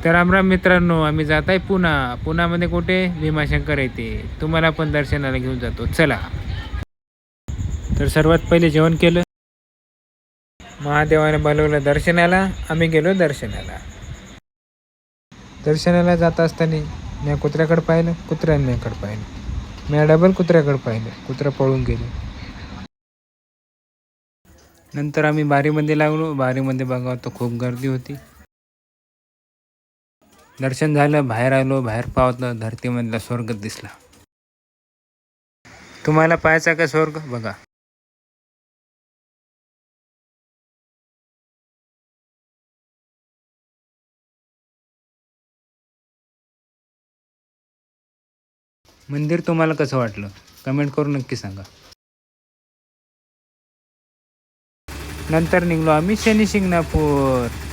तर रामराम मित्रांनो, आम्ही जात आहे पुण्यामध्ये कुठे भीमाशंकर येते. तुम्हाला पण दर्शनाला घेऊन जातो, चला. तर सर्वात पहिले जेवण केलं, महादेवाने बोलवलं दर्शनाला, आम्ही गेलो दर्शनाला. दर्शनाला जात असताना मी कुत्र्याकडे पाहिलं, कुत्र्याने माझ्याकडे पाहिलं, मी डबल कुत्र्याकडे पाहिलं, कुत्रा पळून गेलो. नंतर आम्ही बारीमध्ये लागलो. बारीमध्ये बघा तर खूप गर्दी होती. दर्शन झालं, बाहेर आलो. बाहेर पाहतं धरतीमधला स्वर्ग दिसला. तुम्हाला पाहायचा का स्वर्ग? बघा. मंदिर तुम्हाला कसं वाटलं? कमेंट करून नक्की सांगा. नंतर निघलो आम्ही शनी शिंगणापूर.